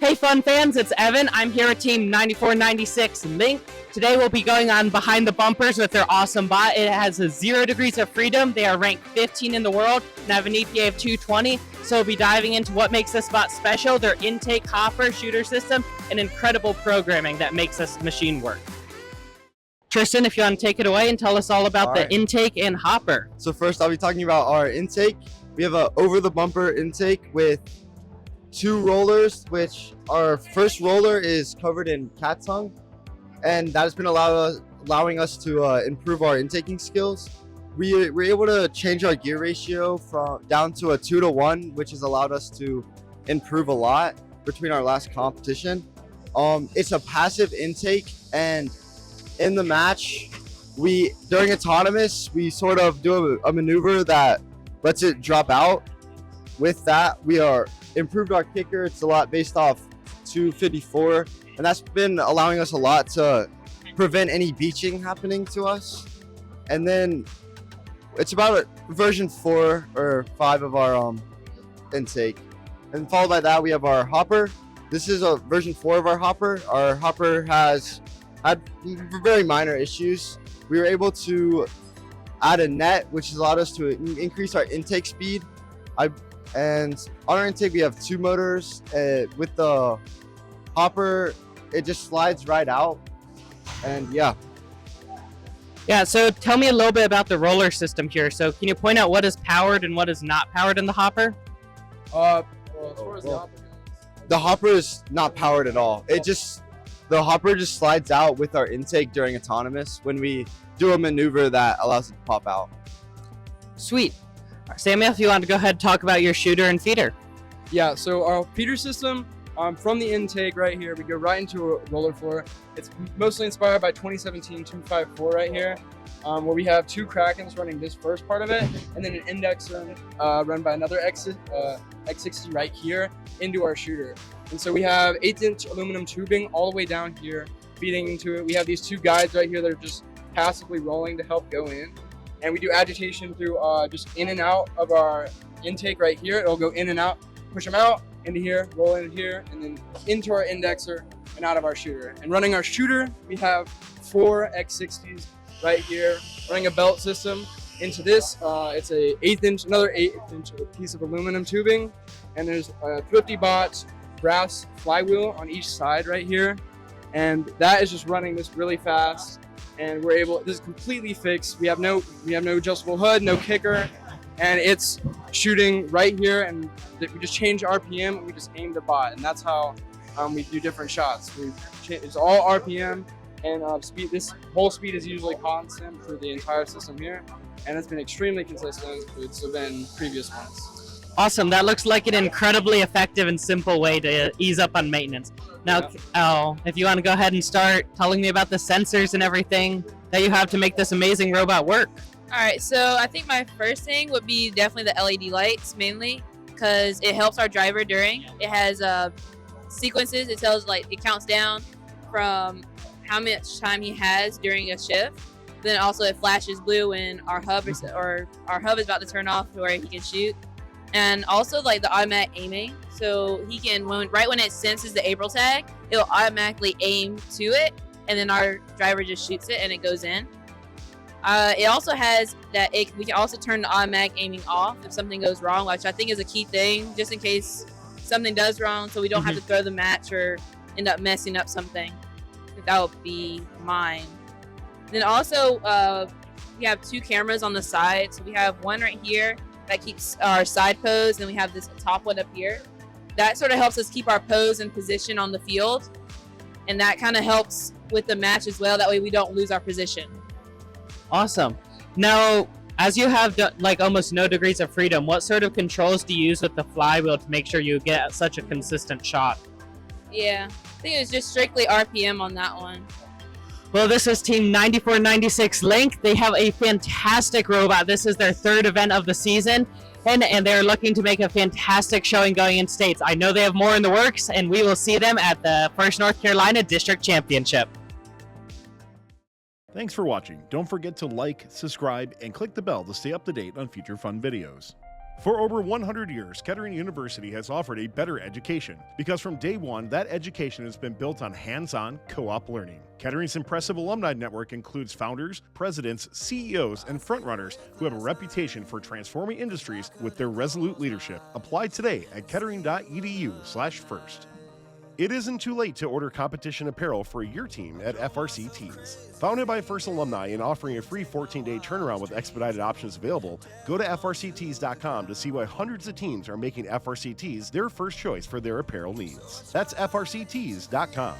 Hey fun fans, it's Evan. I'm here at Team 9496 LYNK. Today we'll be going on behind the bumpers with their awesome bot. It has a 0 degrees of freedom. They are ranked 15 in the world and have an EPA of 220. So we'll be diving into what makes this bot special, their intake, hopper, shooter system, and incredible programming that makes this machine work. Tristan, if you want to take it away and tell us all about the intake and hopper. So first I'll be talking about our intake. We have a over the bumper intake with 2 rollers, which our first roller is covered in cat tongue, and that has been allowing us to improve our intaking skills. We're able to change our gear ratio down to a 2-to-1, which has allowed us to improve a lot between our last competition. It's a passive intake, and in the match, during autonomous, we sort of do a maneuver that lets it drop out. With that, we are improved our kicker. It's a lot based off 254, and that's been allowing us a lot to prevent any beaching happening to us. And then it's about version 4 or 5 of our intake, and followed by that we have our hopper. This is a version 4 of our hopper. Our hopper has had very minor issues. We were able to add a net, which has allowed us to increase our intake speed. And on our intake, we have 2 motors. With the hopper, it just slides right out. And yeah. Yeah, so tell me a little bit about the roller system here. So can you point out what is powered and what is not powered in the hopper? Well, as far as the hopper goes, The hopper is not powered at all. The hopper just slides out with our intake during autonomous when we do a maneuver that allows it to pop out. Sweet. Samuel, if you want to go ahead and talk about your shooter and feeder. yeah, so our feeder system, from the intake right here, we go right into a roller floor. It's mostly inspired by 2017 254 right here, where we have 2 Krakens running this first part of it, and then an indexer run by another X60 right here into our shooter. And so we have 1/8" aluminum tubing all the way down here feeding into it. We have these 2 guides right here that are just passively rolling to help go in. And we do agitation through just in and out of our intake right here. It'll go in and out, push them out, into here, roll in here, and then into our indexer and out of our shooter. And running our shooter, we have 4 X60s right here, running a belt system into this. It's another 1/8" piece of aluminum tubing. And there's a Thrifty Bot brass flywheel on each side right here. And that is just running this really fast. And this is completely fixed. We have no adjustable hood, no kicker, and it's shooting right here. And we just change RPM and we just aim the bot, and that's how we do different shots. It's all RPM, and speed. This whole speed is usually constant for the entire system here, and it's been extremely consistent than previous ones. Awesome. That looks like an incredibly effective and simple way to ease up on maintenance. Now, if you want to go ahead and start telling me about the sensors and everything that you have to make this amazing robot work. All right, so I think my first thing would be definitely the LED lights, mainly because it helps our driver during. It has sequences. It it counts down from how much time he has during a shift. Then also it flashes blue when our hub is about to turn off to where he can shoot. And also the automatic aiming, so he can right when it senses the April tag, it'll automatically aim to it, and then our driver just shoots it and it goes in. It also has we can also turn the automatic aiming off if something goes wrong, which I think is a key thing, just in case something does wrong, so we don't have to throw the match or end up messing up something. That would be mine. Then also we have 2 cameras on the side, so we have one right here that keeps our side pose, and we have this top one up here. That sort of helps us keep our pose and position on the field, and that kind of helps with the match as well. That way we don't lose our position. Awesome. Now, as you have almost no degrees of freedom, what sort of controls do you use with the flywheel to make sure you get such a consistent shot? Yeah, I think it was just strictly RPM on that one. Well, this is Team 9496 LYNK. They have a fantastic robot. This is their 3rd event of the season, and they're looking to make a fantastic showing going in states. I know they have more in the works, and we will see them at the First North Carolina District Championship. Thanks for watching. Don't forget to like, subscribe, and click the bell to stay up to date on future fun videos. For over 100 years, Kettering University has offered a better education because from day one, that education has been built on hands-on, co-op learning. Kettering's impressive alumni network includes founders, presidents, CEOs, and frontrunners who have a reputation for transforming industries with their resolute leadership. Apply today at kettering.edu/first. It isn't too late to order competition apparel for your team at FRC Tees. Founded by First alumni and offering a free 14-day turnaround with expedited options available, go to frctees.com to see why hundreds of teams are making FRC Tees their first choice for their apparel needs. That's frctees.com.